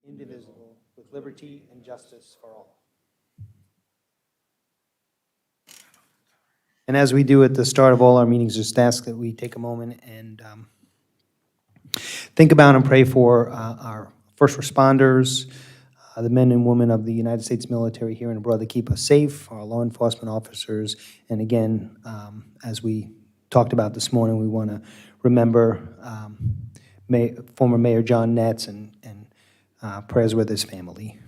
indivisible, with liberty and justice for all. And as we do at the start of all our meetings, just ask that we take a moment and think about and pray for our first responders, the men and women of the United States military here and abroad that keep us safe, our law enforcement officers, and again, as we talked about this morning, we want to remember former Mayor John Netz and prayers with his family.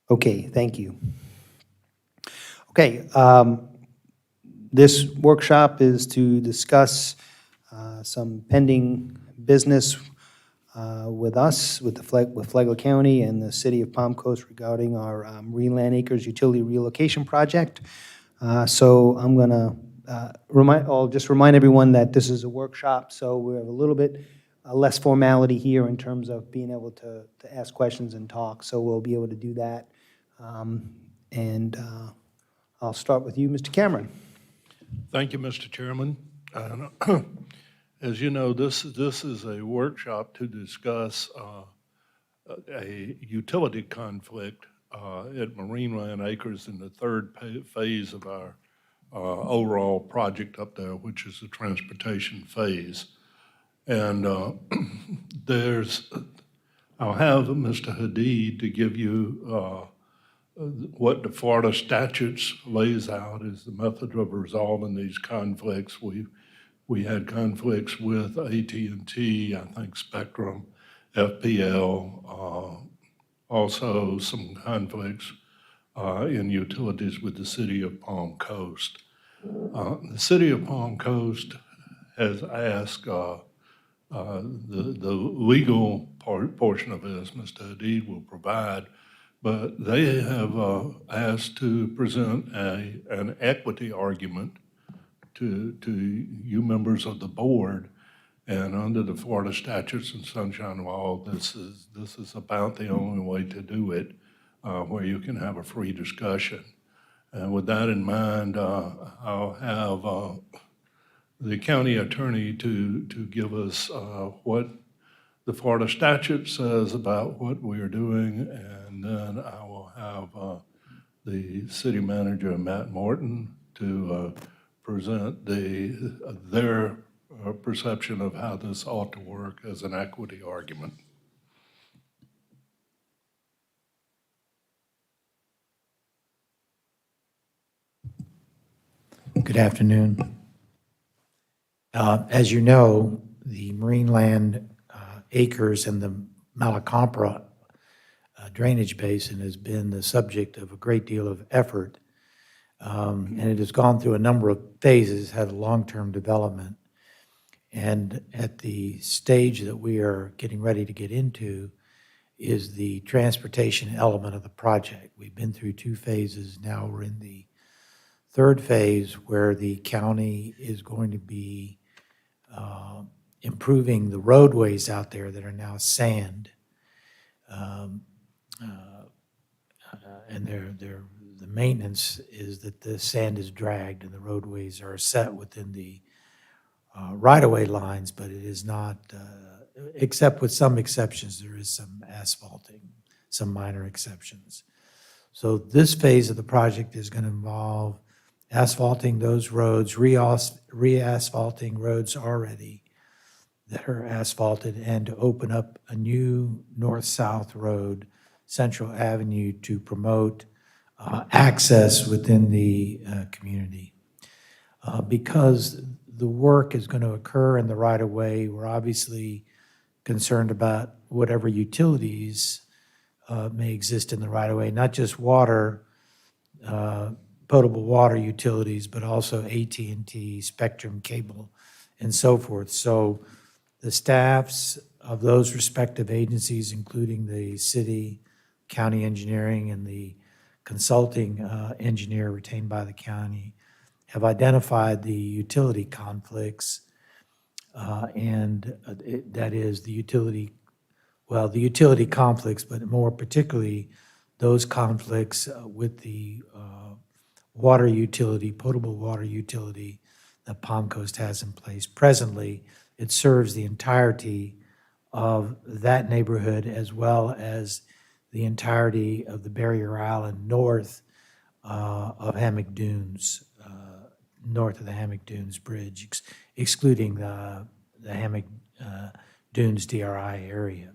Okay, thank you. Okay, this workshop is to discuss some pending business with us, with Flagler County and the City of Palm Coast regarding our Marine Land Acres Utility Relocation Project. So I'm going to I'll just remind everyone that this is a workshop, so we have a little bit less formality here in terms of being able to ask questions and talk, so we'll be able to do that. And I'll start with you, Mr. Cameron. Thank you, Mr. Chairman. As you know, this is a workshop to discuss a utility conflict at Marine Land Acres in the third phase of our overall project up there, which is the transportation phase. And I'll have Mr. Hadid to give you what the Florida statutes lays out is the method of resolving these conflicts. We had conflicts with AT&T, I think Spectrum, FPL, also some conflicts in utilities with the City of Palm Coast. The City of Palm Coast has asked the legal portion of this, Mr. Hadid will provide, but they have asked to present an equity argument to you members of the board, and under the Florida statutes and sunshine law, this is about the only way to do it, where you can have a free discussion. And with that in mind, I'll have the county attorney to give us what the Florida statute says about what we are doing, and then I will have the city manager, Matt Morton, to present their perception of how this ought to work as an equity argument. Good afternoon. As you know, the Marine Land Acres and the Malacompra drainage basin has been the subject of a great deal of effort, and it has gone through a number of phases, had a long-term development, and at the stage that we are getting ready to get into is the transportation element of the project. We've been through two phases. Now we're in the third phase where the county is going to be improving the roadways out there that are now sand. And the maintenance is that the sand is dragged and the roadways are set within the right-of-way lines, but it is not, except with some exceptions, there is some asphalting, some minor exceptions. So this phase of the project is going to involve asphalting those roads, re-asphalting roads already that are asphalted, and to open up a new north-south road, Central Avenue, to promote access within the community. Because the work is going to occur in the right-of-way, we're obviously concerned about whatever utilities may exist in the right-of-way, not just water, potable water utilities, but also AT&T, Spectrum, cable, and so forth. So the staffs of those respective agencies, including the city, county engineering, and the consulting engineer retained by the county, have identified the utility conflicts, and that is the utility conflicts, but more particularly those conflicts with the water utility, potable water utility that Palm Coast has in place. Presently, it serves the entirety of that neighborhood as well as the entirety of the Barrier Island north of Hammock Dunes, north of the Hammock Dunes Bridge, excluding the Hammock Dunes DRI area.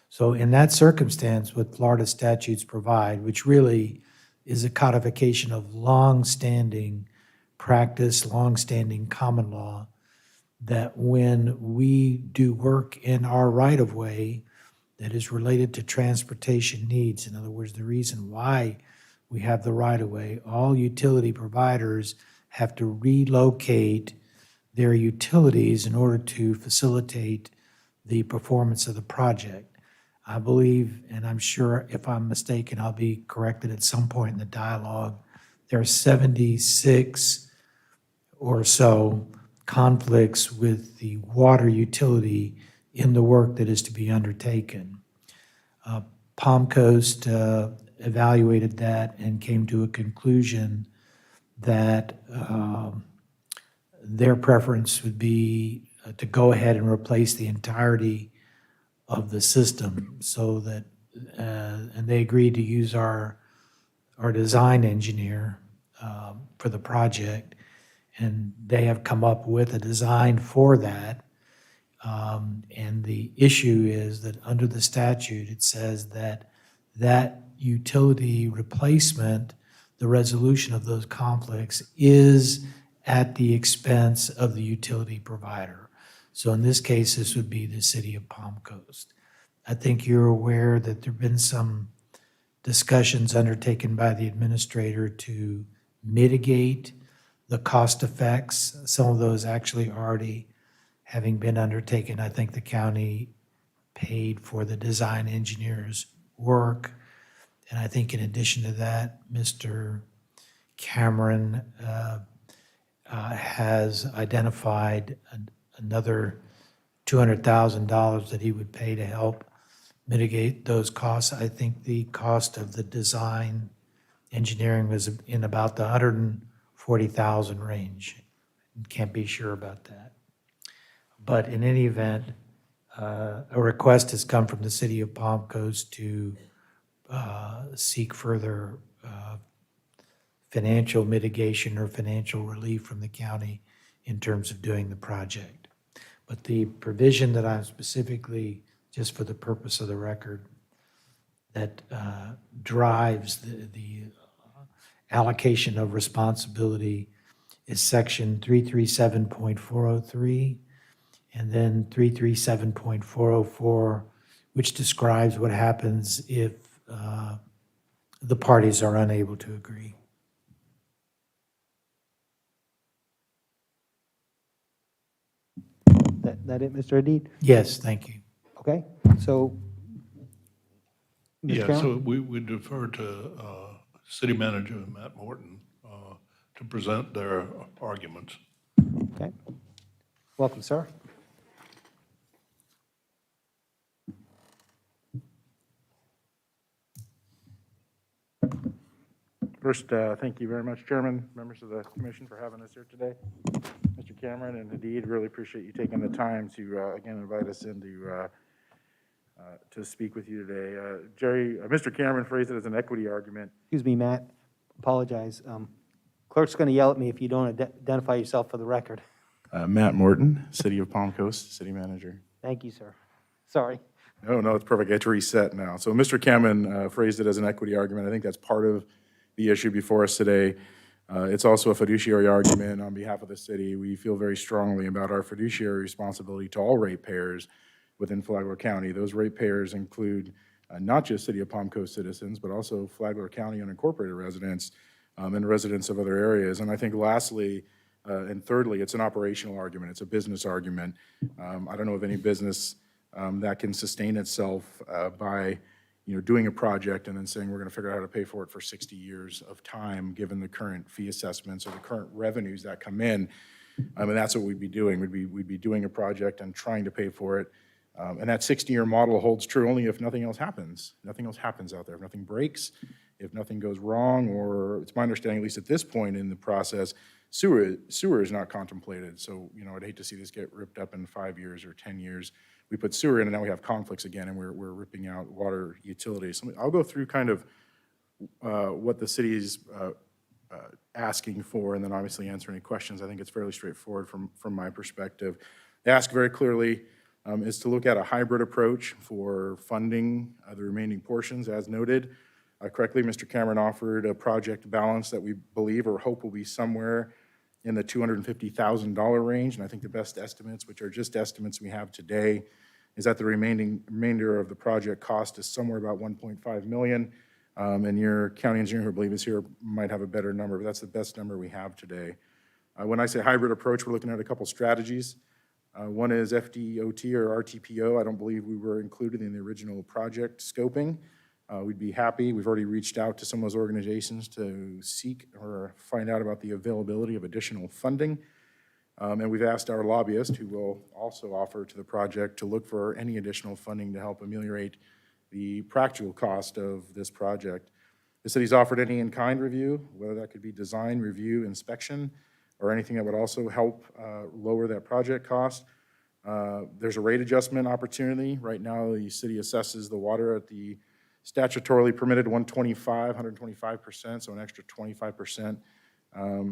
So in that circumstance, what Florida statutes provide, which really is a codification of long-standing practice, long-standing common law, that when we do work in our right-of-way that is related to transportation needs, in other words, the reason why we have the right-of-way, all utility providers have to relocate their utilities in order to facilitate the performance of the project. I believe, and I'm sure if I'm mistaken, I'll be corrected at some point in the dialogue, there are 76 or so conflicts with the water utility in the work that is to be undertaken. Palm Coast evaluated that and came to a conclusion that their preference would be to go ahead and replace the entirety of the system so that, and they agreed to use our design engineer for the project, and they have come up with a design for that. And the issue is that under the statute, it says that that utility replacement, the resolution of those conflicts, is at the expense of the utility provider. So in this case, this would be the city of Palm Coast. I think you're aware that there have been some discussions undertaken by the administrator to mitigate the cost effects. Some of those actually already having been undertaken. I think the county paid for the design engineer's work. And I think in addition to that, Mr. Cameron has identified another $200,000 that he would pay to help mitigate those costs. I think the cost of the design engineering was in about the $140,000 range. Can't be sure about that. But in any event, a request has come from the city of Palm Coast to seek further financial mitigation or financial relief from the county in terms of doing the project. But the provision that I'm specifically, just for the purpose of the record, that drives the allocation of responsibility is section 337.403 and then 337.404, which describes what happens if the parties are unable to agree. That it, Mr. Adid? Yes, thank you. Okay, so. Mr. Yeah, Cameron? so we defer to City Manager Matt Morton to present their arguments. Okay. Welcome, sir. First, thank you very much, Chairman, members of the Commission, for having us here today. Mr. Cameron and Hadid, really appreciate you taking the time to, again, invite us in to speak with you today. Mr. Cameron phrased it as an equity argument. Excuse me, Matt. Apologize. Clerk's going to yell at me if you don't identify yourself for the record. Matt Morton, City of Palm Coast, City Manager. Thank you, sir. Sorry. No, it's perfect. I get to reset now. So Mr. Cameron phrased it as an equity argument. I think that's part of the issue before us today. It's also a fiduciary argument on behalf of the city. We feel very strongly about our fiduciary responsibility to all ratepayers within Flagler County. Those ratepayers include not just City of Palm Coast citizens, but also Flagler County unincorporated residents and residents of other areas. And I think lastly, and thirdly, it's an operational argument. It's a business argument. I don't know of any business that can sustain itself by doing a project and then saying we're going to figure out how to pay for it for 60 years of time, given the current fee assessments or the current revenues that come in. And that's what we'd be doing. We'd be doing a project and trying to pay for it. And that 60-year model holds true only if nothing else happens. Nothing else happens out there. If nothing breaks, if nothing goes wrong, or it's my understanding, at least at this point in the process, sewer is not contemplated. So, I'd hate to see this get ripped up in 5 years or 10 years. We put sewer in, and now we have conflicts again, and we're ripping out water utilities. So I'll go through kind of what the city's asking for, and then obviously answer any questions. I think it's fairly straightforward from my perspective. They ask very clearly is to look at a hybrid approach for funding the remaining portions, as noted. Correctly, Mr. Cameron offered a project balance that we believe or hope will be somewhere in the $250,000 range, and I think the best estimates, which are just estimates we have today, is that the remainder of the project cost is somewhere about $1.5 million. And your county engineer, who I believe is here, might have a better number, but that's the best number we have today. When I say hybrid approach, we're looking at a couple strategies. One is FDOT or RTPO. I don't believe we were included in the original project scoping. We'd be happy. We've already reached out to some of those organizations to seek or find out about the availability of additional funding. And we've asked our lobbyist, who will also offer to the project, to look for any additional funding to help ameliorate the practical cost of this project. The city's offered any in-kind review, whether that could be design, review, inspection, or anything that would also help lower that project cost. There's a rate adjustment opportunity. Right now, the city assesses the water at the statutorily permitted 125%, so an extra 25%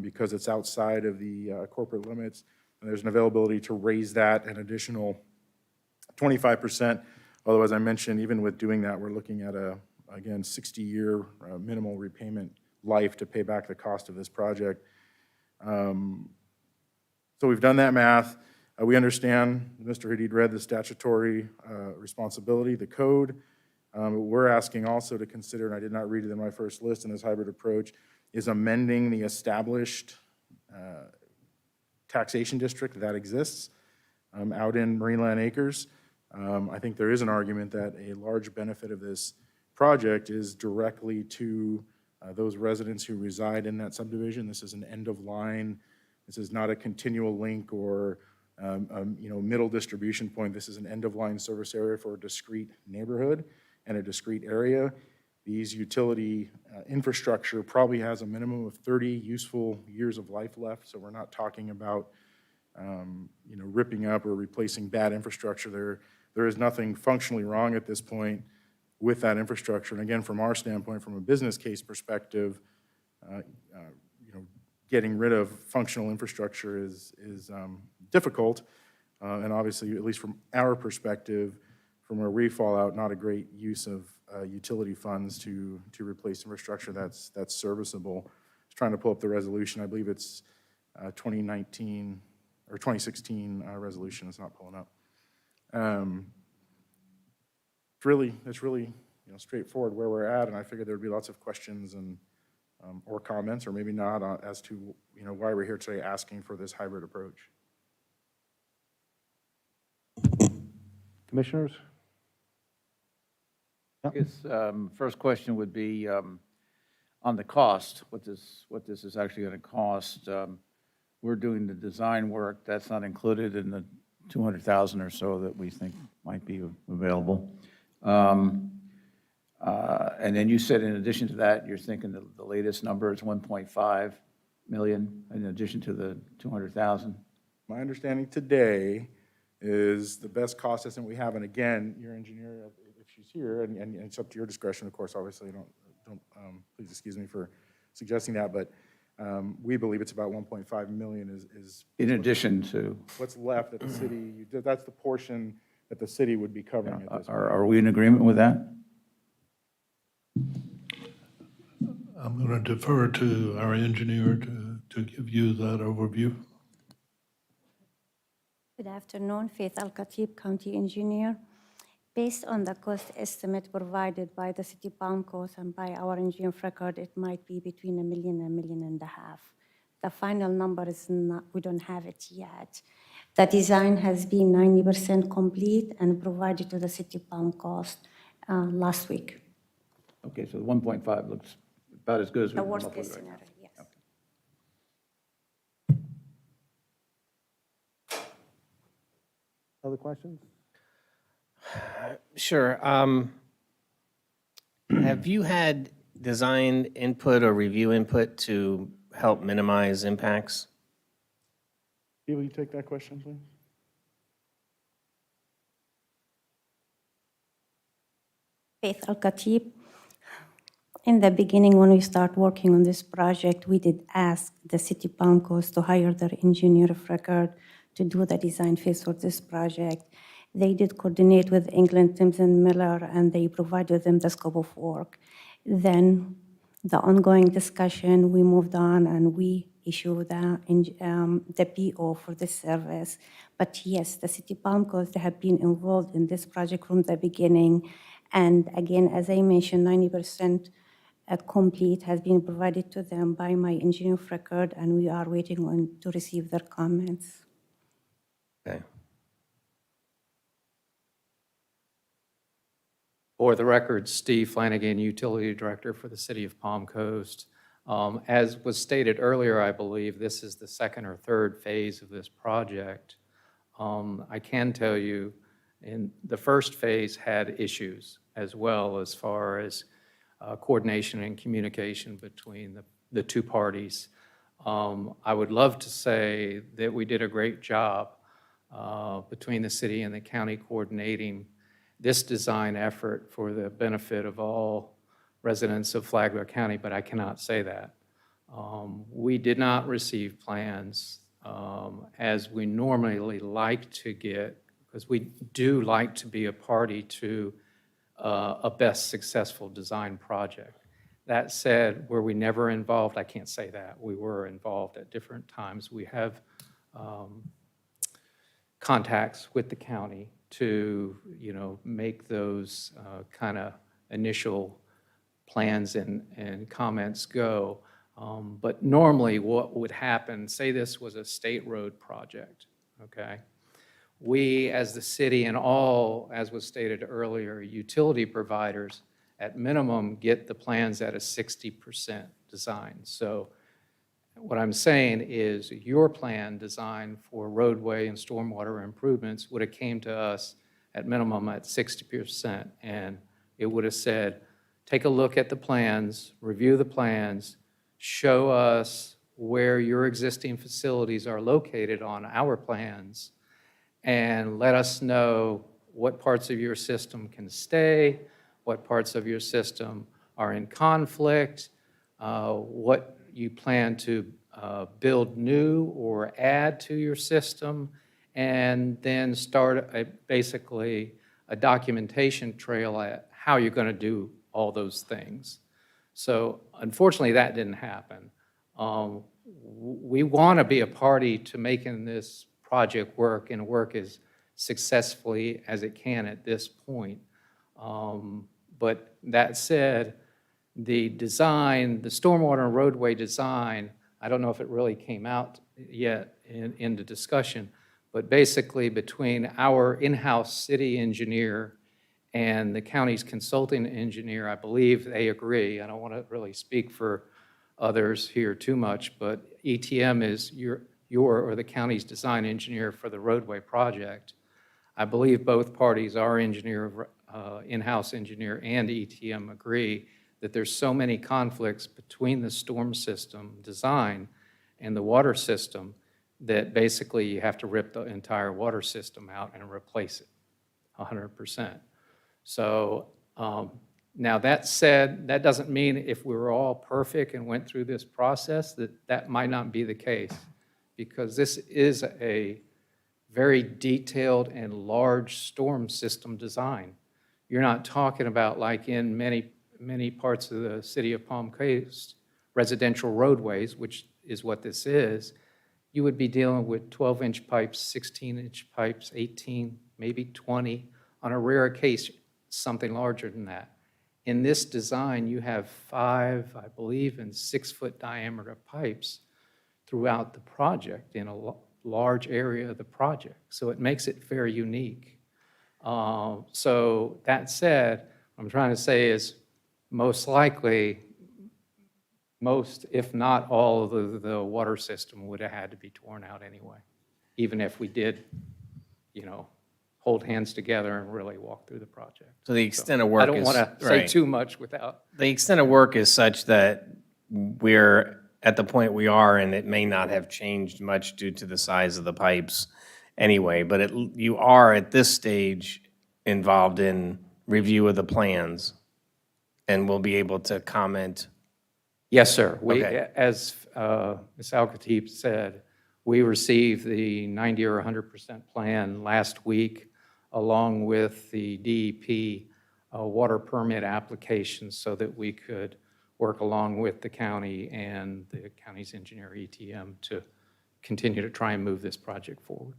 because it's outside of the corporate limits. And there's an availability to raise that an additional 25%. Although, as I mentioned, even with doing that, we're looking at again, 60-year minimal repayment life to pay back the cost of this project. So we've done that math. We understand, Mr. Hadid read the statutory responsibility, the code. We're asking also to consider, and I did not read it in my first list in this hybrid approach, is amending the established taxation district that exists out in Marineland Acres. I think there is an argument that a large benefit of this project is directly to those residents who reside in that subdivision. This is an end of line. This is not a continual link or middle distribution point. This is an end of line service area for a discrete neighborhood and a discrete area. These utility infrastructure probably has a minimum of 30 useful years of life left. So we're not talking about ripping up or replacing bad infrastructure. There is nothing functionally wrong at this point with that infrastructure. And again, from our standpoint, from a business case perspective, getting rid of functional infrastructure is difficult. And obviously, at least from our perspective, from where we fall out, not a great use of utility funds to replace infrastructure that's serviceable. I was trying to pull up the resolution. I believe it's 2019 or 2016 resolution. It's not pulling up. It's really straightforward where we're at, and I figured there would be lots of questions and or comments, or maybe not, as to why we're here today asking for this hybrid approach. Commissioners? I guess first question would be on the cost, what this is actually going to cost. We're doing the design work. That's not included in the $200,000 or so that we think might be available. And then you said in addition to that, you're thinking the latest number is 1.5 million in addition to the 200,000? My understanding today is the best cost estimate we have, and again, your engineer, if she's here, and it's up to your discretion, of course, obviously, don't please excuse me for suggesting that, but we believe it's about 1.5 million is In addition to? what's left at the city. That's the portion that the city would be covering at this point. Are we in agreement with that? I'm going to defer to our engineer to give you that overview. Good afternoon, Faith Al-Khatib, County Engineer. Based on the cost estimate provided by the City Pound Cost and by our engineer of record, it might be between $1 million and $1.5 million. The final number is not, we don't have it yet. The design has been 90% complete and provided to the City Pound Cost last week. Okay, so the 1.5 looks about as good as we The can come worst up case with right now. scenario, yes. Other questions? Sure. Have you had design input or review input to help minimize impacts? Will you take that question, please? Faith Al-Khatib. In the beginning, when we start working on this project, we did ask the city Palm Coast to hire their engineer of record to do the design phase for this project. They did coordinate with England, Thames and Miller, and they provided them the scope of work. Then the ongoing discussion, we moved on and we issued the PO for this service. But yes, the city Palm Coast, they have been involved in this project from the beginning. And again, as I mentioned, 90% complete has been provided to them by my engineer of record, and we are waiting on to receive their comments. Okay. For the record, Steve Flanagan, Utility Director for the City of Palm Coast. As was stated earlier, I believe this is the second or third phase of this project. I can tell you, in the first phase had issues as well as far as coordination and communication between the two parties. I would love to say that we did a great job between the city and the county coordinating this design effort for the benefit of all residents of Flagler County, but I cannot say that. We did not receive plans as we normally like to get, because we do like to be a party to a best successful design project. That said, were we never involved? I can't say that. We were involved at different times. We have contacts with the county to, make those kind of initial plans and comments go. But normally what would happen, say this was a state road project, okay? We, as the city and all, as was stated earlier, utility providers, at minimum, get the plans at a 60% design. So what I'm saying is your plan design for roadway and stormwater improvements would have came to us at minimum at 60%. And it would have said, take a look at the plans, review the plans, show us where your existing facilities are located on our plans, and let us know what parts of your system can stay, what parts of your system are in conflict, what you plan to build new or add to your system, and then start basically a documentation trail at how you're going to do all those things. So unfortunately, that didn't happen. We want to be a party to making this project work and work as successfully as it can at this point. But that said, the design, the stormwater and roadway design, I don't know if it really came out yet in the discussion, but basically between our in-house city engineer and the county's consulting engineer, I believe they agree. I don't want to really speak for others here too much, but ETM is your or the county's design engineer for the roadway project. I believe both parties, our engineer, in-house engineer, and ETM agree that there's so many conflicts between the storm system design and the water system that basically you have to rip the entire water system out and replace it 100%. So now that said, that doesn't mean if we were all perfect and went through this process that might not be the case, because this is a very detailed and large storm system design. You're not talking about, like in many parts of the city of Palm Coast, residential roadways, which is what this is. You would be dealing with 12-inch pipes, 16-inch pipes, 18, maybe 20, on a rare case, something larger than that. In this design, you have 5, I believe, and 6-foot diameter pipes throughout the project in a large area of the project. So it makes it very unique. So that said, what I'm trying to say is most likely, most, if not all, of the water system would have had to be torn out anyway, even if we did, hold hands together and really walk through the project. So the extent of work I don't is. want to say right. too much without, The extent of work is such that we're at the point we are, and it may not have changed much due to the size of the pipes anyway, but you are at this stage involved in review of the plans and will be able to comment. yes, sir. We, Okay. as Ms. Al-Khatib said, we received the 90 or 100% plan last week, along with the DEP water permit application, so that we could work along with the county and the county's engineer, ETM, to continue to try and move this project forward.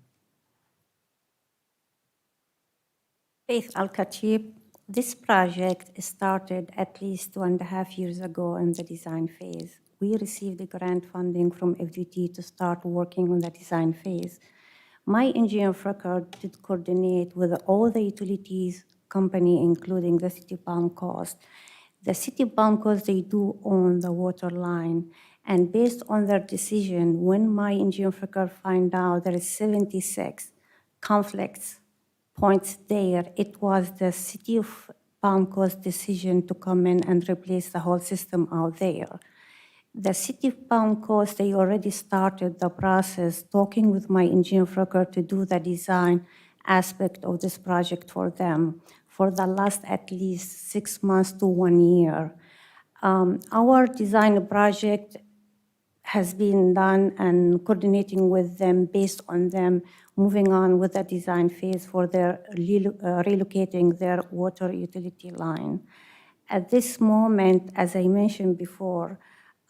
Faith Al-Khatib, this project started at least 2.5 years ago in the design phase. We received the grant funding from FDT to start working on the design phase. My engineer of record did coordinate with all the utilities company, including the City Palm Coast. The City Palm Coast, they do own the water line. And based on their decision, when my engineer of record find out there is 76 conflicts points there, it was the City of Palm Coast decision to come in and replace the whole system out there. The City of Palm Coast, they already started the process talking with my engineer of record to do the design aspect of this project for them for the last at least 6 months to 1 year. Our design project has been done and coordinating with them based on them moving on with the design phase for their relocating their water utility line. At this moment, as I mentioned before,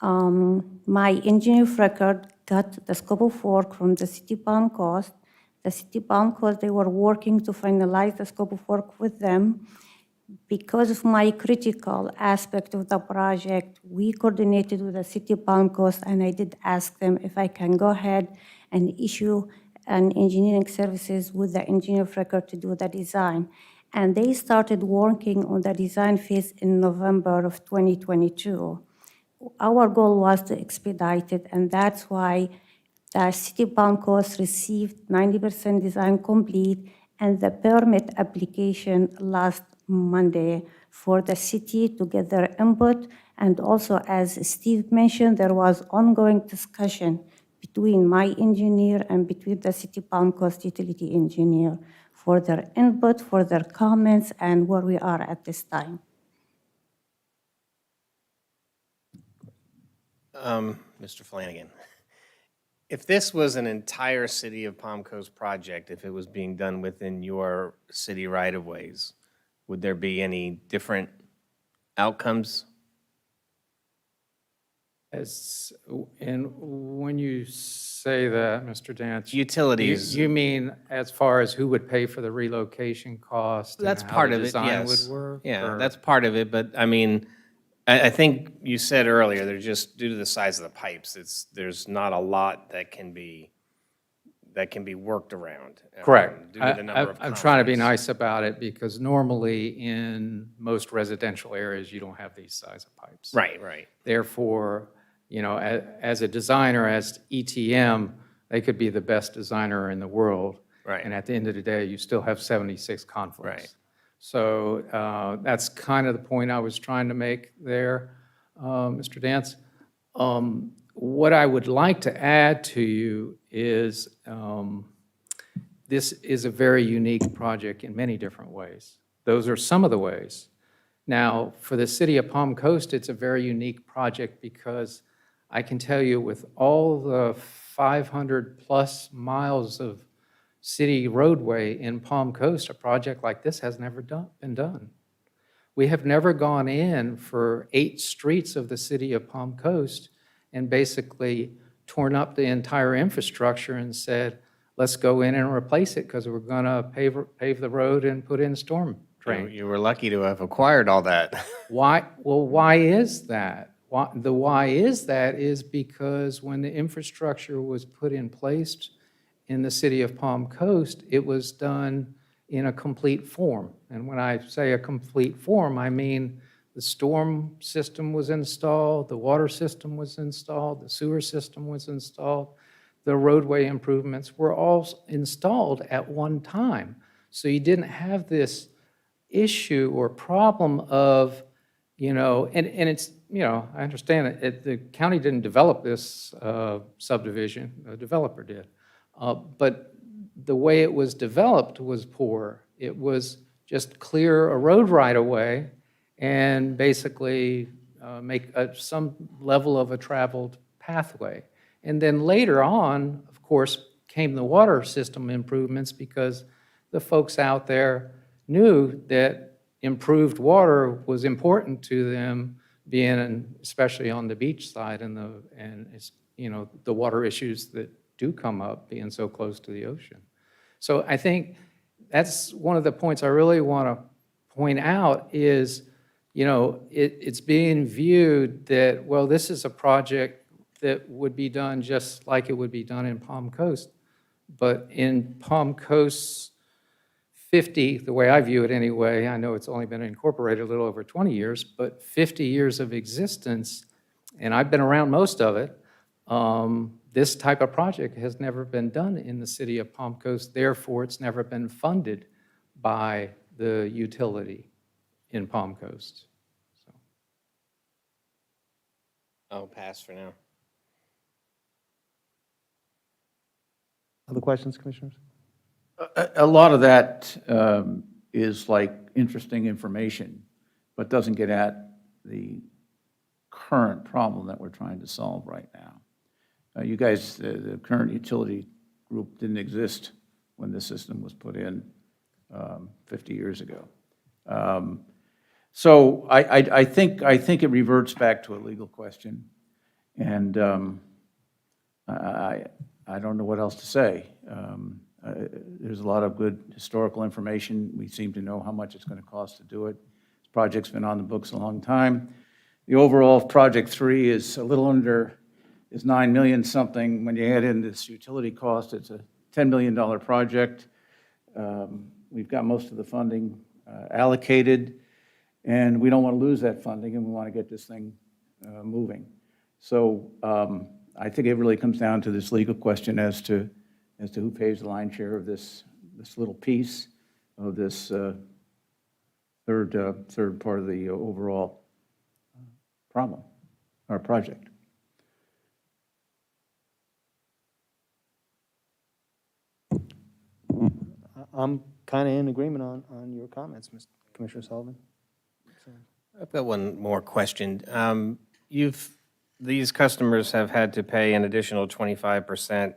my engineer of record got the scope of work from the City Palm Coast. The City Palm Coast, they were working to finalize the scope of work with them. Because of my critical aspect of the project, we coordinated with the City Palm Coast, and I did ask them if I can go ahead and issue an engineering services with the engineer of record to do the design. And they started working on the design phase in November of 2022. Our goal was to expedite it, and that's why the City Palm Coast received 90% design complete and the permit application last Monday for the city to get their input. And also, as Steve mentioned, there was ongoing discussion between my engineer and between the City Palm Coast utility engineer for their input, for their comments, and where we are at this time. Mr. Flanagan, if this was an entire City of Palm Coast project, if it was being done within your city right-of-ways, would there be any different outcomes? And when you say that, Mr. Dance, Utilities. you mean as far as who would pay for the relocation cost? and That's how part the of it, design yes. would work? Yeah, or- that's part of it, but I mean, I think you said earlier, they're just, due to the size of the pipes, there's not a lot that can be worked around. Correct. Due to the number of I'm trying to be conflicts. nice about it, because normally in most residential areas, you don't have these size of pipes. Right, right. Therefore, you know, as a designer, as ETM, they could be the best designer in the world. Right. And at the end of the day, you still have 76 conflicts. Right. So that's kind of the point I was trying to make there, Mr. Dance. What I would like to add to you is this is a very unique project in many different ways. Those are some of the ways. Now, for the City of Palm Coast, it's a very unique project because I can tell you, with all the 500-plus miles of city roadway in Palm Coast, a project like this has never been done. We have never gone in for 8 streets of the City of Palm Coast and basically torn up the entire infrastructure and said, let's go in and replace it because we're going to pave the road and put in storm drain. You were lucky to have acquired all that. Why? Well, why is that? Why is that is because when the infrastructure was put in place in the City of Palm Coast, it was done in a complete form. And when I say a complete form, I mean the storm system was installed, the water system was installed, the sewer system was installed, the roadway improvements were all installed at one time. So you didn't have this issue or problem of, and it's, I understand the county didn't develop this subdivision, a developer did. But the way it was developed was poor. It was just clear a road right away and basically make some level of a traveled pathway. And then later on, of course, came the water system improvements because the folks out there knew that improved water was important to them, especially on the beach side and the water issues that do come up being so close to the ocean. So I think that's one of the points I really want to point out is, it's being viewed that, well, this is a project that would be done just like it would be done in Palm Coast. But in Palm Coast 50, the way I view it anyway, I know it's only been incorporated a little over 20 years, but 50 years of existence, and I've been around most of it, this type of project has never been done in the city of Palm Coast. Therefore, it's never been funded by the utility in Palm Coast. So. I'll pass for now. Other questions, commissioners? A lot of that is like interesting information, but doesn't get at the current problem that we're trying to solve right now. You guys, the current utility group didn't exist when the system was put in 50 years ago. So I think it reverts back to a legal question, and I don't know what else to say. There's a lot of good historical information. We seem to know how much it's going to cost to do it. This project's been on the books a long time. The overall project 3 is a little under, is 9 million something. When you add in this utility cost, it's a $10 million project. We've got most of the funding allocated, and we don't want to lose that funding, and we want to get this thing moving. So I think it really comes down to this legal question as to who pays the lion's share of this little piece of this third part of the overall problem or project. I'm kind of in agreement on your comments, Mr. Commissioner Sullivan. I've got one more question. These customers have had to pay an additional 25%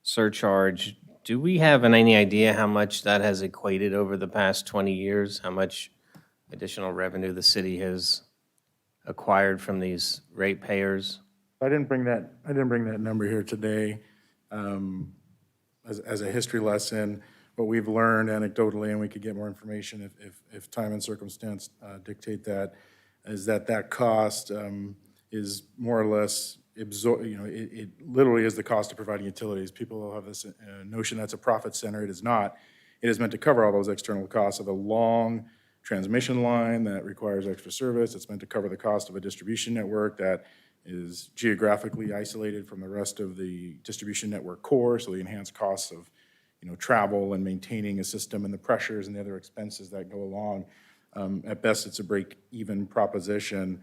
surcharge. Do we have any idea how much that has equated over the past 20 years? How much additional revenue the city has acquired from these ratepayers? I didn't bring that number here today as a history lesson. What we've learned anecdotally, and we could get more information if time and circumstance dictate that, is that cost is more or less it literally is the cost of providing utilities. People will have this notion that's a profit center. It is not. It is meant to cover all those external costs of a long transmission line that requires extra service. It's meant to cover the cost of a distribution network that is geographically isolated from the rest of the distribution network core, so the enhanced costs of travel and maintaining a system and the pressures and the other expenses that go along. At best, it's a break-even proposition.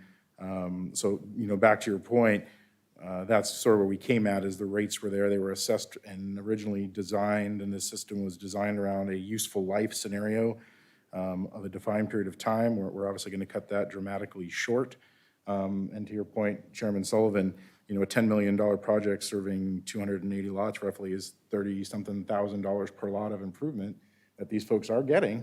So, back to your point, that's sort of where we came at, is the rates were there. They were assessed and originally designed, and this system was designed around a useful life scenario of a defined period of time. We're obviously going to cut that dramatically short. And to your point, Chairman Sullivan, a $10 million project serving 280 lots roughly is $30-something thousand per lot of improvement that these folks are getting,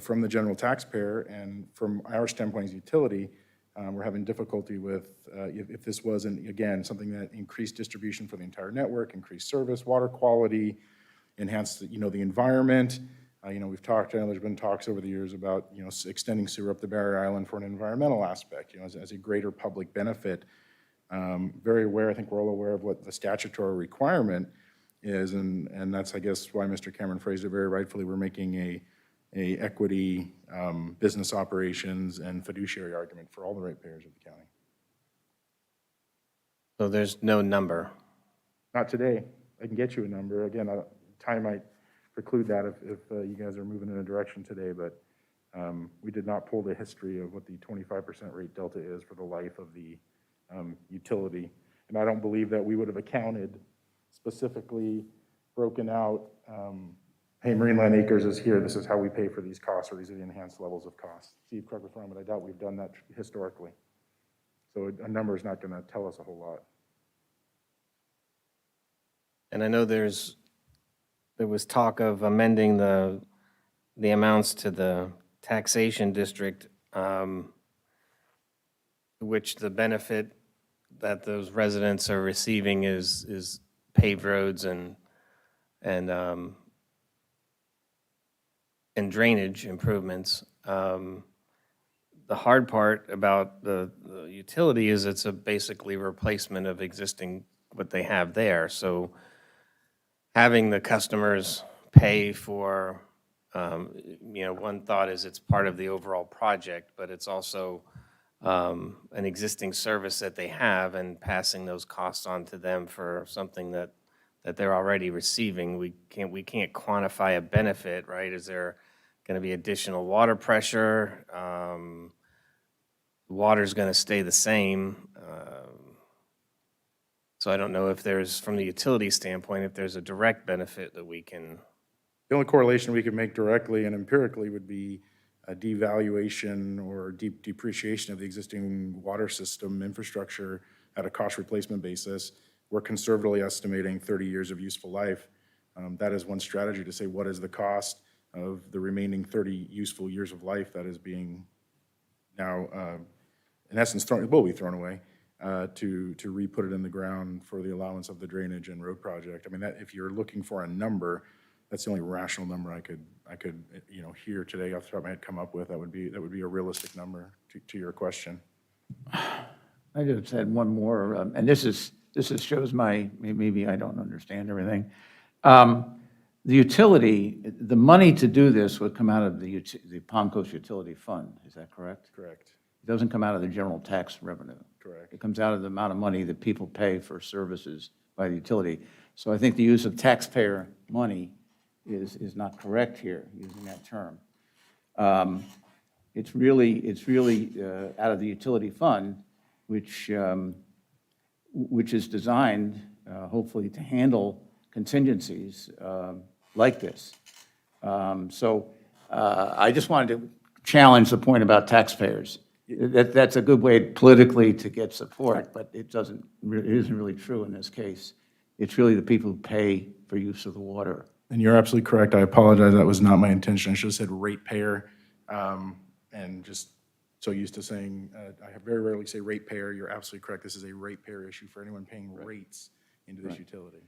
from the general taxpayer. And from our standpoint as utility, we're having difficulty with, if this wasn't, again, something that increased distribution for the entire network, increased service, water quality, enhanced, the environment. We've talked, there's been talks over the years about, extending sewer up the barrier island for an environmental aspect, as a greater public benefit. Very aware, I think we're all aware of what the statutory requirement is, and that's, I guess, why Mr. Cameron phrased it very rightfully. We're making a equity, business operations, and fiduciary argument for all the ratepayers of the county. So there's no number. Not today. I can get you a number. Again, time preclude that if you guys are moving in a direction today, but we did not pull the history of what the 25% rate delta is for the life of the utility. And I don't believe that we would have accounted specifically broken out, hey, Marineland Acres is here, this is how we pay for these costs, or these are the enhanced levels of costs. Steve, correct me if I'm wrong, but I doubt we've done that historically. So a number is not going to tell us a whole lot. And I know there was talk of amending the amounts to the taxation district, which the benefit that those residents are receiving is paved roads and drainage improvements. The hard part about the utility is it's a basically replacement of existing, what they have there. So having the customers pay for, one thought is it's part of the overall project, but it's also an existing service that they have, and passing those costs on to them for something that they're already receiving. We can't quantify a benefit, right? Is there going to be additional water pressure? Water's going to stay the same. So I don't know if there's, from the utility standpoint, if there's a direct benefit that we can. The only correlation we could make directly and empirically would be a devaluation or depreciation of the existing water system infrastructure at a cost replacement basis. We're conservatively estimating 30 years of useful life. That is one strategy to say what is the cost of the remaining 30 useful years of life that is being now, in essence, will be thrown away to re-put it in the ground for the allowance of the drainage and road project. I mean, that, if you're looking for a number, that's the only rational number I could hear today off the top of my head come up with. That would be a realistic number to your question. I just had one more, and this shows maybe I don't understand everything. The utility, the money to do this would come out of the Palm Coast Utility Fund, is that correct? Correct. It doesn't come out of the general tax revenue. Correct. It comes out of the amount of money that people pay for services by the utility. So I think the use of taxpayer money is not correct here, using that term. It's really out of the utility fund, which is designed, hopefully, to handle contingencies like this. So I just wanted to challenge the point about taxpayers. That's a good way politically to get support, but it isn't really true in this case. It's really the people who pay for use of the water. And you're absolutely correct. I apologize. That was not my intention. I should have said ratepayer. And just so used to saying, I very rarely say ratepayer. You're absolutely correct. This is a ratepayer issue for anyone paying rates into this utility.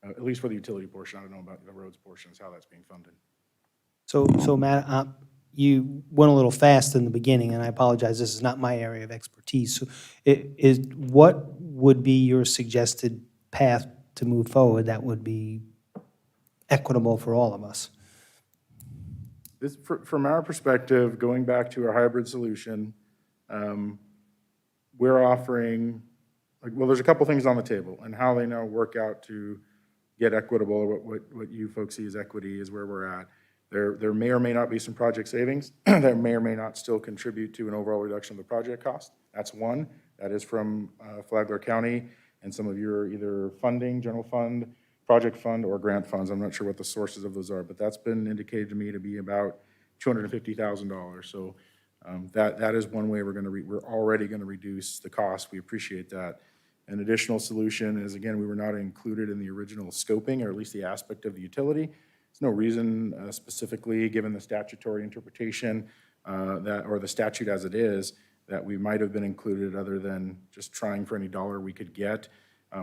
At least for the utility portion. I don't know about the roads portions, how that's being funded. So Matt, you went a little fast in the beginning, and I apologize. This is not my area of expertise. So what would be your suggested path to move forward that would be equitable for all of us? This, from our perspective, going back to our hybrid solution, we're offering, well, there's a couple things on the table, and how they now work out to get equitable, or what you folks see as equity is where we're at. There may or may not be some project savings that may or may not still contribute to an overall reduction of the project cost. That's one. That is from Flagler County and some of your either funding, general fund, project fund, or grant funds. I'm not sure what the sources of those are, but that's been indicated to me to be about $250,000. So that is one way we're already going to reduce the cost. We appreciate that. An additional solution is, again, we were not included in the original scoping, or at least the aspect of the utility. There's no reason specifically, given the statutory interpretation or the statute as it is, that we might have been included other than just trying for any dollar we could get.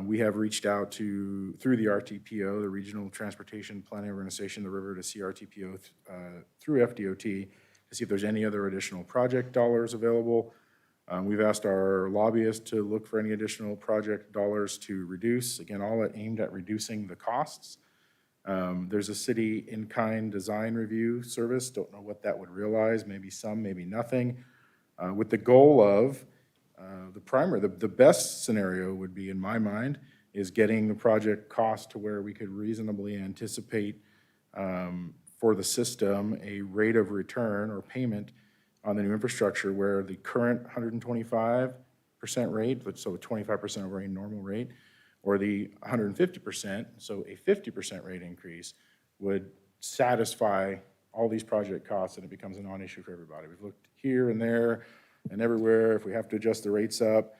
We have reached out through the RTPO, the Regional Transportation Planning Organization, the river, to CRTPO through FDOT to see if there's any other additional project dollars available. We've asked our lobbyists to look for any additional project dollars to reduce, again, all aimed at reducing the costs. There's a city in-kind design review service. Don't know what that would realize, maybe some, maybe nothing. With the goal of the best scenario would be, in my mind, is getting the project cost to where we could reasonably anticipate for the system a rate of return or payment on the new infrastructure where the current 125% rate, so 25% over a normal rate, or the 150%, so a 50% rate increase, would satisfy all these project costs, and it becomes a non-issue for everybody. We've looked here and there and everywhere, if we have to adjust the rates up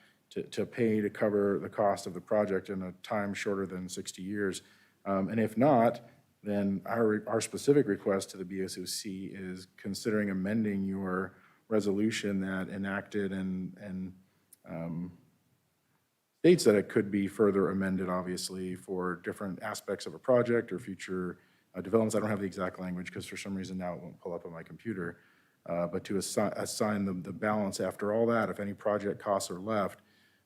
to pay to cover the cost of the project in a time shorter than 60 years. And if not, then our specific request to the BSOC is considering amending your resolution that enacted and states that it could be further amended, obviously, for different aspects of a project or future developments. I don't have the exact language because for some reason now it won't pull up on my computer. But to assign the balance after all that, if any project costs are left,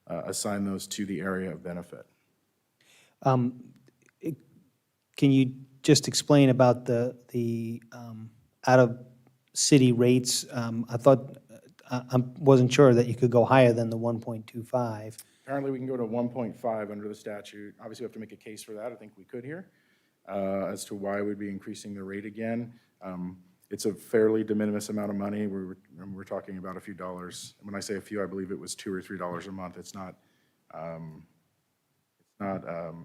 assign those to the area of benefit. Can you just explain about the out-of-city rates? I thought, I wasn't sure that you could go higher than the 1.25. Apparently, we can go to 1.5 under the statute. Obviously, we have to make a case for that. I think we could here, as to why we'd be increasing the rate again. It's a fairly de minimis amount of money. We're talking about a few dollars. When I say a few, I believe it was $2 or $3 a month. It's not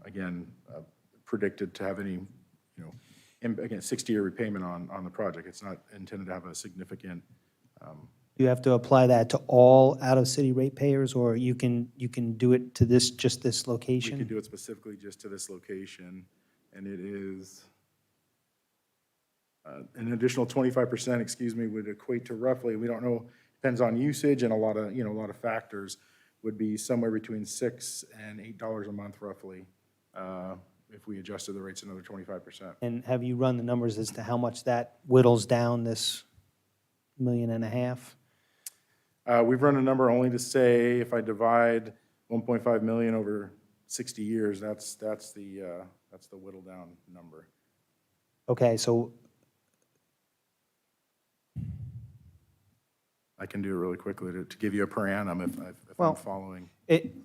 again, predicted to have any, again, 60-year repayment on the project. It's not intended to have a significant. You have to apply that to all out-of-city ratepayers, or you can do it to just this location? We can do it specifically just to this location, and it is an additional 25%, excuse me, would equate to roughly, we don't know, depends on usage and a lot of factors, would be somewhere between $6 and $8 a month roughly, if we adjusted the rates another 25%. And have you run the numbers as to how much that whittles down this $1.5 million? We've run a number only to say if I divide 1.5 million over 60 years, that's the whittle down number. Okay, so I can do it really quickly to give you a per annum if Well, I'm following. it,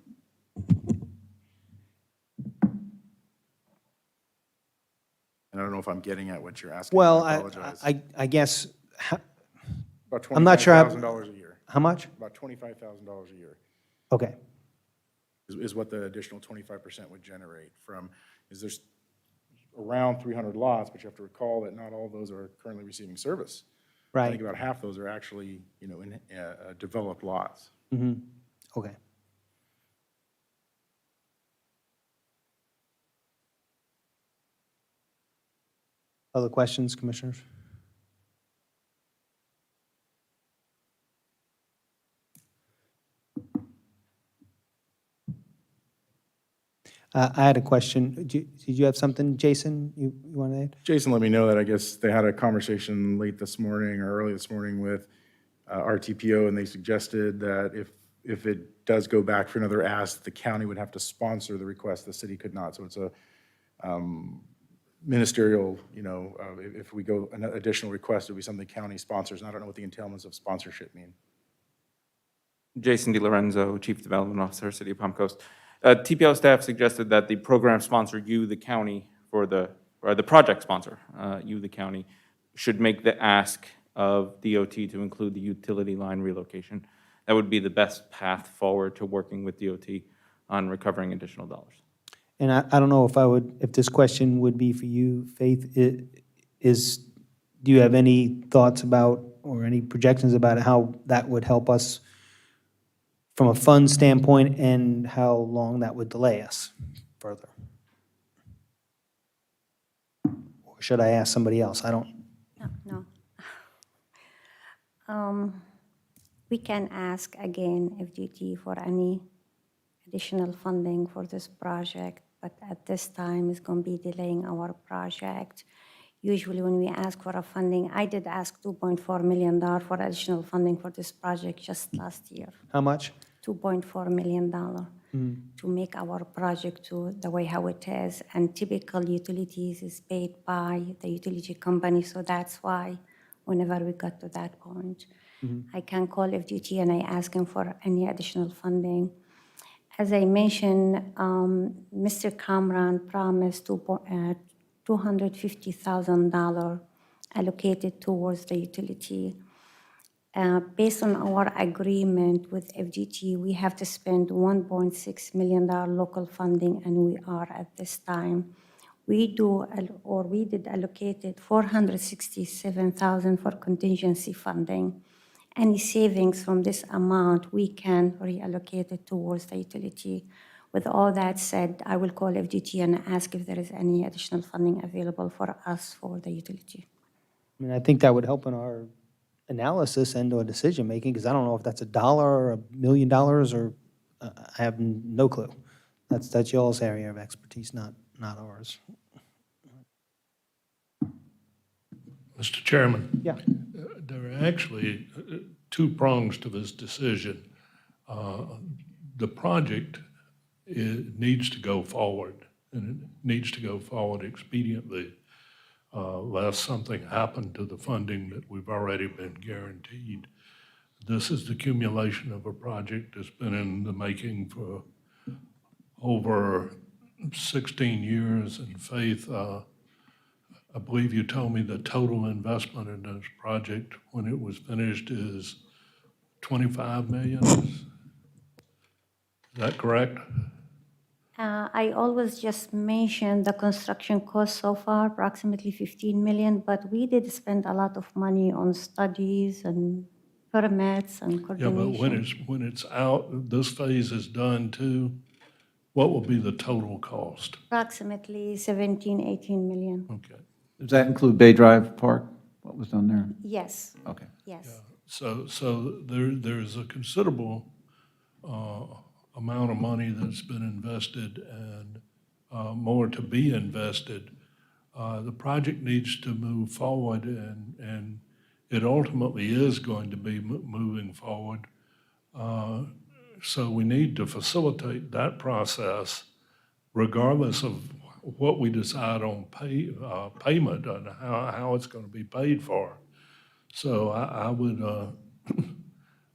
And I don't know if I'm getting at what you're asking. well, I apologize. I guess, About I'm not sure how- $25,000 a year. how much? About $25,000 a year Okay, is what the additional 25% would generate from, there's around 300 lots, but you have to recall that not all of those are currently receiving service. I right, think about half those are actually, in developed lots. okay. Other questions, commissioners? I had a question. Did you have something, Jason, you want to add? Jason let me know that I guess they had a conversation late this morning or early this morning with RTPO, and they suggested that if it does go back for another ask, the county would have to sponsor the request, the city could not. So it's a ministerial, if we go an additional request, it would be something the county sponsors, and I don't know what the entailments of sponsorship mean. Jason DiLorenzo, Chief Development Officer, City of Palm Coast. TPO staff suggested that the program sponsor, you, the county, or the project sponsor, you, the county, should make the ask of DOT to include the utility line relocation. That would be the best path forward to working with DOT on recovering additional dollars. And I don't know if this question would be for you, Faith, do you have any thoughts about, or any projections about how that would help us from a fund standpoint, and how long that would delay us further? Or should I ask somebody else? I don't. No. We can ask again FDT for any additional funding for this project, but at this time it's going to be delaying our project. Usually when we ask for a funding, I did ask $2.4 million for additional funding for this project just last year. How much? $2.4 million to make our project to the way how it is. And typical utilities is paid by the utility company, so that's why whenever we got to that point, I can call FDT and I ask him for any additional funding. As I mentioned, Mr. Cameron promised $250,000 allocated towards the utility. Based on our agreement with FGT, we have to spend $1.6 million local funding, and we are at this time. We did allocated $467,000 for contingency funding. Any savings from this amount, we can reallocate it towards the utility. With all that said, I will call FGT and ask if there is any additional funding available for us for the utility. I mean, I think that would help in our analysis and or decision-making, because I don't know if that's $1 or $1 million, or I have no clue. That's y'all's area of expertise, not ours. Mr. Chairman? Yeah. There are actually two prongs to this decision. The project needs to go forward, and it needs to go forward expediently, lest something happen to the funding that we've already been guaranteed. This is the accumulation of a project that's been in the making for over 16 years. And Faith, I believe you told me the total investment in this project when it was finished is $25 million. Is that correct? I always just mention the construction cost so far, approximately $15 million, but we did spend a lot of money on studies and permits and Yeah, coordination. but when it's out, this phase is done too, what will be the total cost? Approximately 17, 18 million. Okay. Does that include Bay Drive Park? What was done there? Yes, Okay. yes. So there's a considerable amount of money that's been invested and more to be invested. The project needs to move forward, and it ultimately is going to be moving forward. So we need to facilitate that process regardless of what we decide on payment and how it's going to be paid for. So I would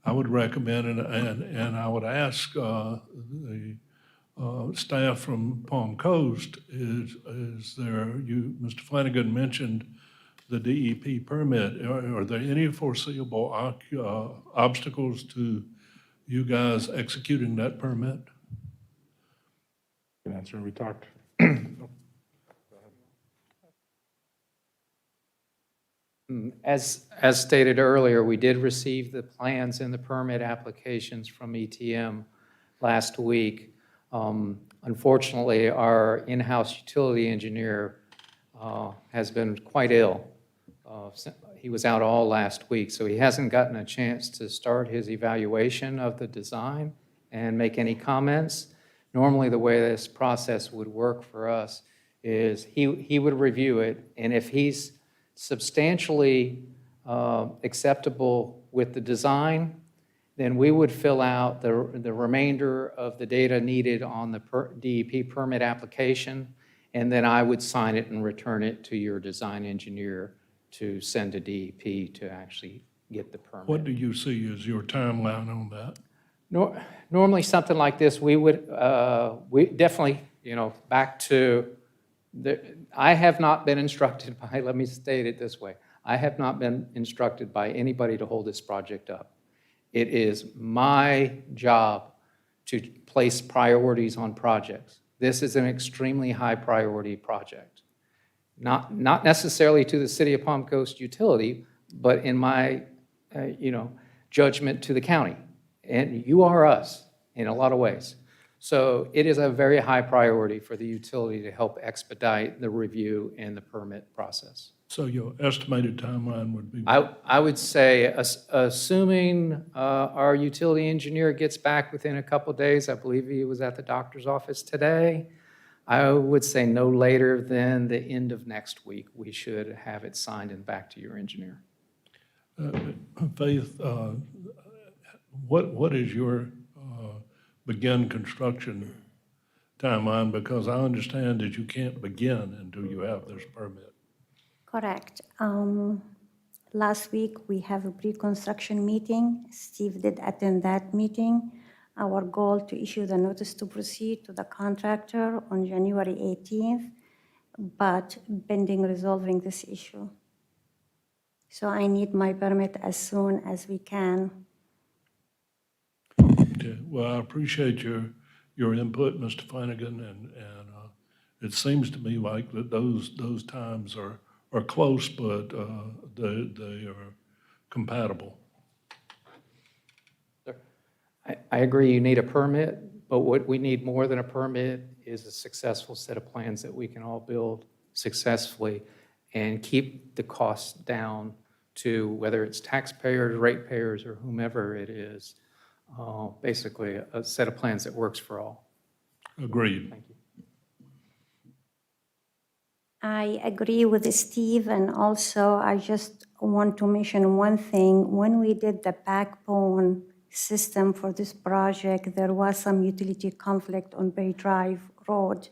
I would recommend and I would ask the staff from Palm Coast, is there, Mr. Flanagan mentioned the DEP permit. Are there any foreseeable obstacles to you guys executing that permit? Good answer. We talked. As stated earlier, we did receive the plans and the permit applications from ETM last week. Unfortunately, our in-house utility engineer has been quite ill. He was out all last week, so he hasn't gotten a chance to start his evaluation of the design and make any comments. Normally, the way this process would work for us is he would review it, and if he's substantially acceptable with the design, then we would fill out the remainder of the data needed on the DEP permit application, and then I would sign it and return it to your design engineer to send to DEP to actually get the permit. What do you see as your timeline on that? Normally, something like this, we would, we definitely, back to, I have not been instructed by, let me state it this way, I have not been instructed by anybody to hold this project up. It is my job to place priorities on projects. This is an extremely high priority project. Not necessarily to the City of Palm Coast utility, but in my, judgment to the county. And you are us in a lot of ways. So it is a very high priority for the utility to help expedite the review and the permit process. So your estimated timeline would be? I would say, assuming our utility engineer gets back within a couple days, I believe he was at the doctor's office today, I would say no later than the end of next week, we should have it signed and back to your engineer. Faith, what is your begin construction timeline? Because I understand that you can't begin until you have this permit. Correct. Last week, we have a pre-construction meeting. Steve did attend that meeting. our goal to issue the notice to proceed to the contractor on January 18th, but pending resolving this issue. So I need my permit as soon as we can. Okay, well, I appreciate your input, Mr. Flanagan, and it seems to me like that those times are close, but they are compatible. I agree you need a permit, but what we need more than a permit is a successful set of plans that we can all build successfully and keep the costs down to whether it's taxpayers, ratepayers, or whomever it is, basically a set of plans that works for all. Agreed. Thank you. I agree with Steve, and also I just want to mention one thing. When we did the backbone system for this project, there was some utility conflict on Bay Drive Road,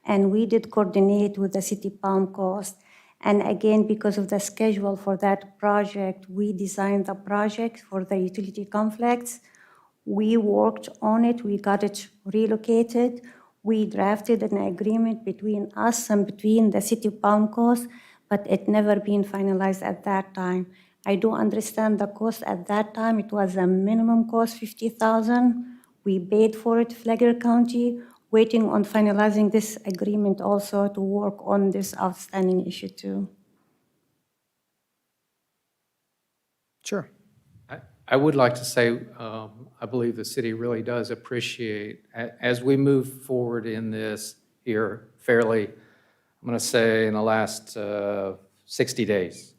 and we did coordinate with the city Palm Coast. And again, because of the schedule for that project, we designed the project for the utility conflicts. We worked on it, we got it relocated. We drafted an agreement between us and between the city of Palm Coast, but it never been finalized at that time. I do understand the cost at that time. It was a minimum cost, $50,000. We paid for it, Flagler County, waiting on finalizing this agreement also to work on this outstanding issue too. Sure. I would like to say, I believe the city really does appreciate, as we move forward in this here fairly, I'm going to say in the last 60 days,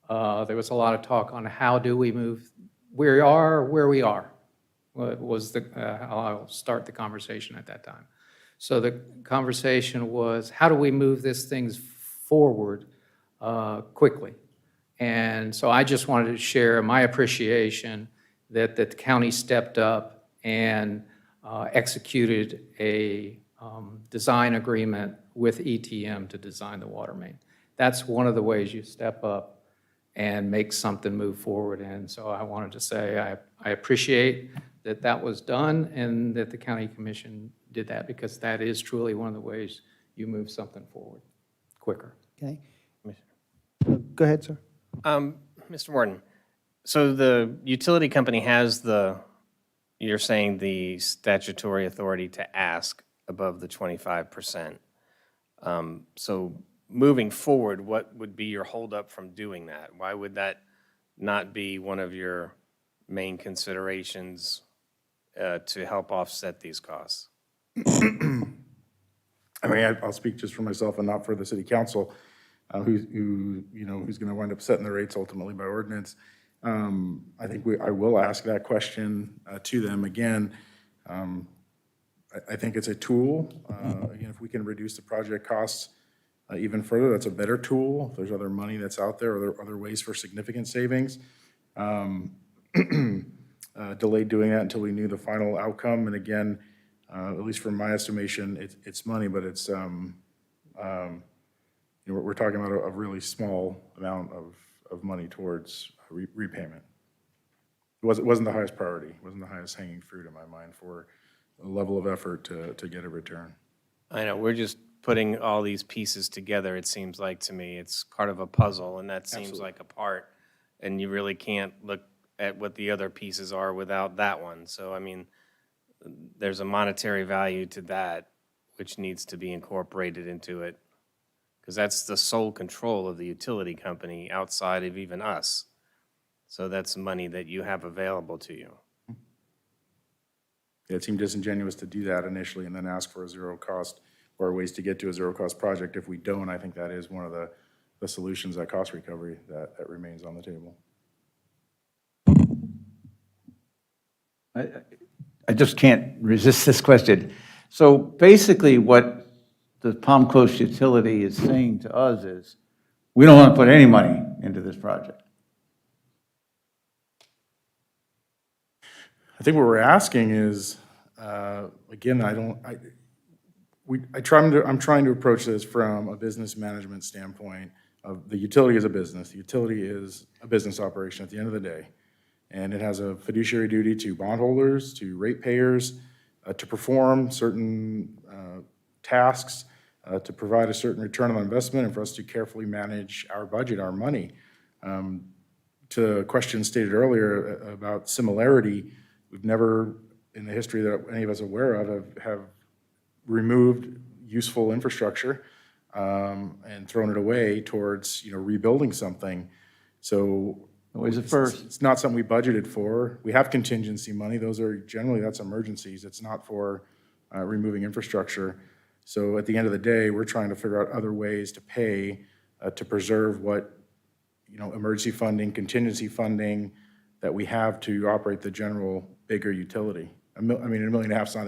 there was a lot of talk on how do we move, we are where we are, was I'll start the conversation at that time. So the conversation was, how do we move this things forward quickly? And so I just wanted to share my appreciation that the county stepped up and executed a design agreement with ETM to design the water main. That's one of the ways you step up and make something move forward. And so I wanted to say I appreciate that that was done and that the county commission did that, because that is truly one of the ways you move something forward quicker. Okay. Go ahead, sir. Mr. Morton, so the utility company has you're saying the statutory authority to ask above the 25%. So moving forward, what would be your holdup from doing that? Why would that not be one of your main considerations to help offset these costs? I mean, I'll speak just for myself and not for the city council, who's going to wind up setting the rates ultimately by ordinance. I think I will ask that question to them again. I think it's a tool. Again, if we can reduce the project costs even further, that's a better tool. If there's other money that's out there, or there are other ways for significant savings. Delayed doing that until we knew the final outcome. And again, at least from my estimation, it's money, but it's we're talking about a really small amount of money towards repayment. It wasn't the highest priority. It wasn't the highest hanging fruit in my mind for a level of effort to get a return. I know, we're just putting all these pieces together, it seems like to me. It's part of a puzzle, and that seems like a part, and you really can't look at what the other pieces are without that one. So, I mean, there's a monetary value to that, which needs to be incorporated into it, because that's the sole control of the utility company outside of even us. So that's money that you have available to you. Yeah, it seemed disingenuous to do that initially and then ask for a zero cost or ways to get to a zero cost project. If we don't, I think that is one of the solutions, that cost recovery that remains on the table. I just can't resist this question. So basically what the Palm Coast Utility is saying to us is, we don't want to put any money into this project. I think what we're asking is, again, I'm trying to approach this from a business management standpoint of the utility as a business. The utility is a business operation at the end of the day. And it has a fiduciary duty to bondholders, to ratepayers, to perform certain tasks, to provide a certain return on investment, and for us to carefully manage our budget, our money. To a question stated earlier about similarity, we've never, in the history that any of us are aware of, have removed useful infrastructure and thrown it away towards, rebuilding something. So Always a first. it's not something we budgeted for. We have contingency money. Those are generally, that's emergencies. It's not for removing infrastructure. So at the end of the day, we're trying to figure out other ways to pay to preserve what, emergency funding, contingency funding that we have to operate the general bigger utility. $1 million and a half is not,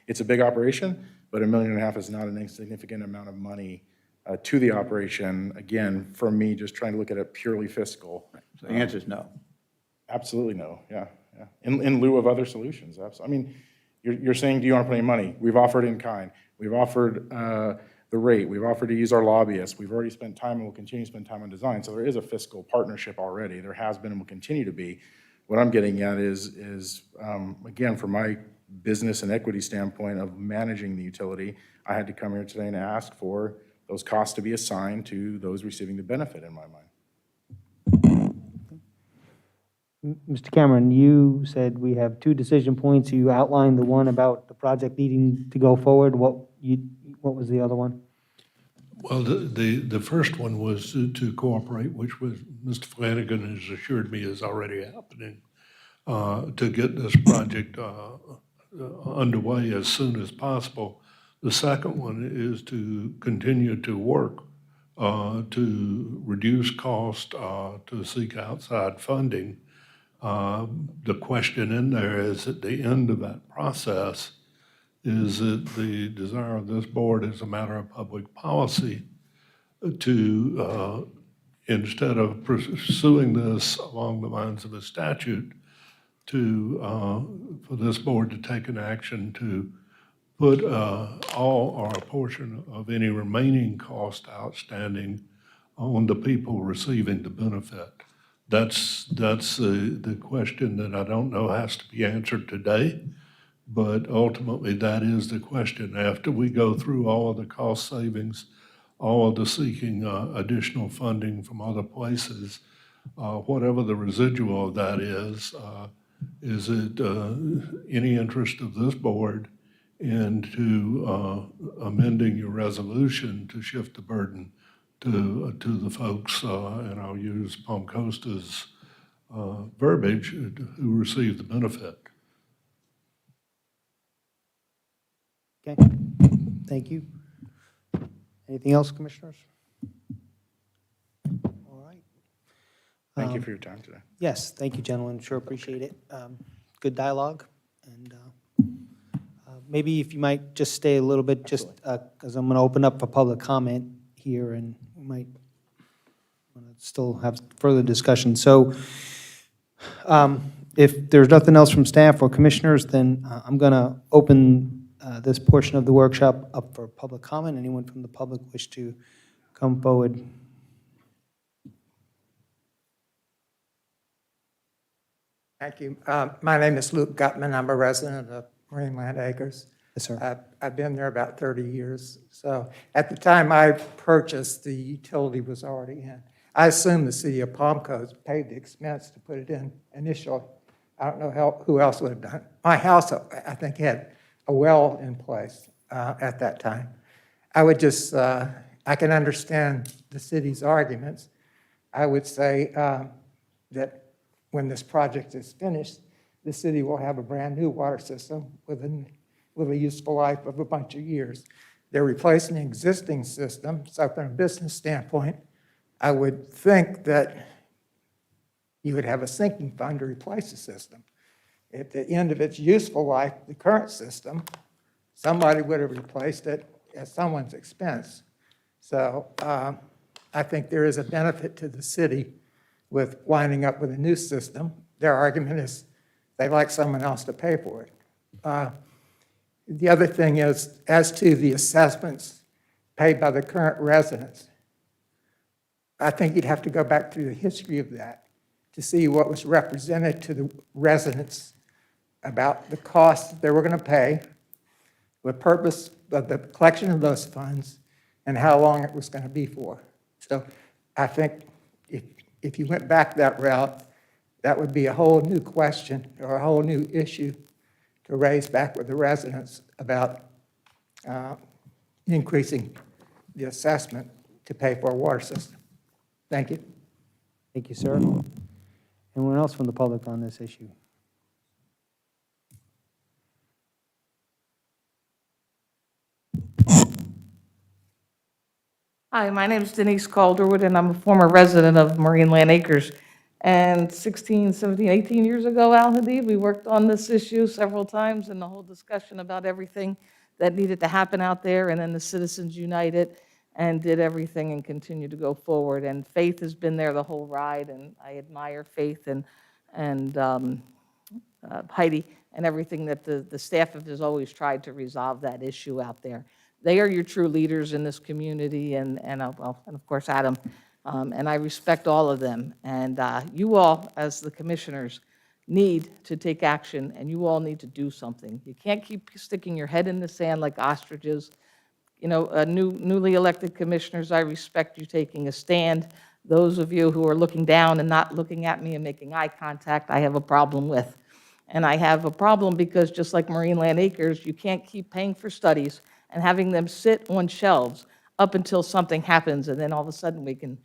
it's a big operation, but $1.5 million is not an insignificant amount of money to the operation. Again, for me, just trying to look at it purely fiscal. So the answer is no. Absolutely no, yeah. In lieu of other solutions, absolutely. You're saying, do you want to put any money? We've offered in kind. We've offered the rate. We've offered to use our lobbyists. We've already spent time and will continue to spend time on design. So there is a fiscal partnership already. There has been and will continue to be. What I'm getting at is again, from my business and equity standpoint of managing the utility, I had to come here today and ask for those costs to be assigned to those receiving the benefit in my mind. Mr. Cameron, you said we have two decision points. You outlined the one about the project needing to go forward. What was the other one? Well, the first one was to cooperate, which was Mr. Flanagan has assured me is already happening, to get this project underway as soon as possible. The second one is to continue to work to reduce cost, to seek outside funding. The question in there is, at the end of that process, is it the desire of this board as a matter of public policy to, instead of pursuing this along the lines of a statute, for this board to take an action to put all or a portion of any remaining cost outstanding on the people receiving the benefit. That's the question that I don't know has to be answered today, but ultimately that is the question. After we go through all of the cost savings, all of the seeking additional funding from other places, whatever the residual of that is it any interest of this board into amending your resolution to shift the burden to the folks, and I'll use Palm Coast's verbiage, who receive the benefit? Okay, thank you. Anything else, commissioners? All right. Thank you for your time today. Yes, thank you, gentlemen. Sure appreciate it. Good dialogue. And maybe if you might just stay a little bit, just because I'm going to open up for public comment here, and we might want to still have further discussion. So if there's nothing else from staff or commissioners, then I'm going to open this portion of the workshop up for public comment. Anyone from the public wish to come forward? Thank you. My name is Luke Gutman. I'm a resident of Marineland Acres. Yes, sir. I've been there about 30 years. So at the time I purchased, the utility was already in. I assume the city of Palm Coast paid the expense to put it in initially. I don't know who else would have done it. My house, I think, had a well in place at that time. I would just, I can understand the city's arguments. I would say that when this project is finished, the city will have a brand-new water system with a useful life of a bunch of years. They're replacing the existing system, so from a business standpoint, I would think that you would have a sinking fund to replace the system. At the end of its useful life, the current system, somebody would have replaced it at someone's expense. So I think there is a benefit to the city with winding up with a new system. Their argument is they'd like someone else to pay for it. The other thing is, as to the assessments paid by the current residents, I think you'd have to go back to the history of that. to see what was represented to the residents about the costs that they were going to pay, the purpose of the collection of those funds, and how long it was going to be for. So I think if you went back that route, that would be a whole new question or a whole new issue to raise back with the residents about increasing the assessment to pay for a water system. Thank you. Thank you, sir. Anyone else from the public on this issue? Hi, my name is Denise Calderwood, and I'm a former resident of Marine Land Acres. And 16, 17, 18 years ago, Al Hadid, we worked on this issue several times and the whole discussion about everything that needed to happen out there, and then the citizens united and did everything and continued to go forward. And Faith has been there the whole ride, and I admire Faith and Heidi and everything that the staff has always tried to resolve that issue out there. They are your true leaders in this community, and of course, Adam. And I respect all of them. And you all, as the commissioners, need to take action, and you all need to do something. You can't keep sticking your head in the sand like ostriches. You know, newly elected commissioners, I respect you taking a stand. Those of you who are looking down and not looking at me and making eye contact, I have a problem with. And I have a problem because just like Marine Land Acres, you can't keep paying for studies and having them sit on shelves up until something happens, and then all of a sudden we can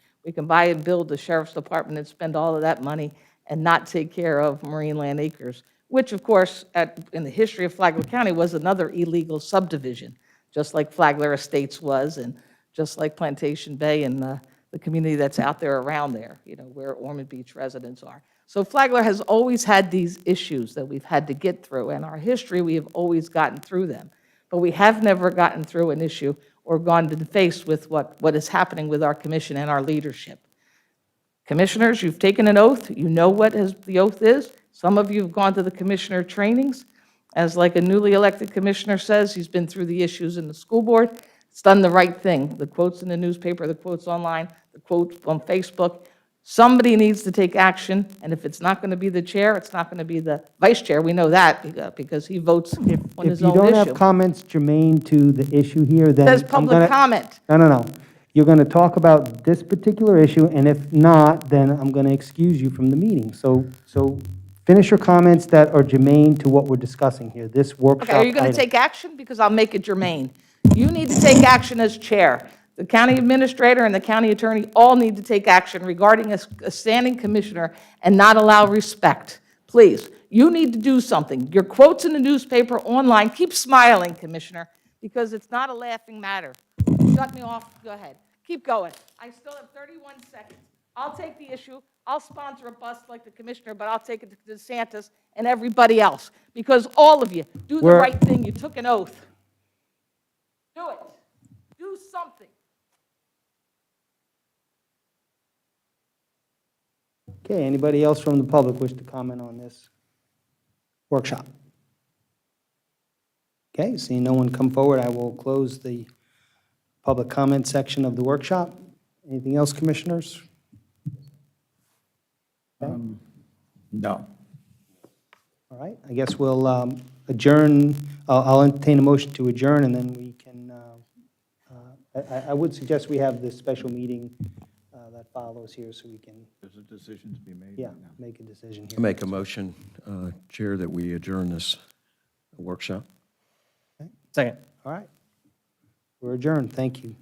buy and build the sheriff's department and spend all of that money and not take care of Marine Land Acres, which of course, in the history of Flagler County, was another illegal subdivision, just like Flagler Estates was, and just like Plantation Bay and the community that's out there around there, you know, where Ormond Beach residents are. So Flagler has always had these issues that we've had to get through. In our history, we have always gotten through them. But we have never gotten through an issue or gone to the face with what is happening with our commission and our leadership. Commissioners, you've taken an oath. You know what the oath is. Some of you have gone to the commissioner trainings. As like a newly elected commissioner says, he's been through the issues in the school board. It's done the right thing. The quotes in the newspaper, the quotes online, the quotes on Facebook. Somebody needs to take action, and if it's not going to be the chair, it's not going to be the vice chair. We know that because he votes on his If you own don't issue. have comments germane to the issue here, then Says I'm public gonna- comment. No. You're going to talk about this particular issue, and if not, then I'm going to excuse you from the meeting. So finish your comments that are germane to what we're discussing here, this workshop Okay, are you going to item. take action? Because I'll make it germane. You need to take action as chair. The county administrator and the county attorney all need to take action regarding a standing commissioner and not allow respect. Please, you need to do something. Your quotes in the newspaper, online, keep smiling, Commissioner, because it's not a laughing matter. Shut me off, go ahead. Keep going. I still have 31 seconds. I'll take the issue. I'll sponsor a bus like the commissioner, but I'll take it to DeSantis and everybody else, because all of you, do the right thing. You took an oath. Do it. Do something. Okay, anybody else from the public wish to comment on this workshop? Okay, seeing no one come forward, I will close the public comment section of the workshop. Anything else, commissioners? No. All right, I guess we'll adjourn. I'll entertain a motion to adjourn, and then we can, I would suggest we have this special meeting that follows here so we can, There's a decision to be made. yeah, make a decision here. I make a motion, Chair, that we adjourn this workshop. Second. All right. We're adjourned. Thank you.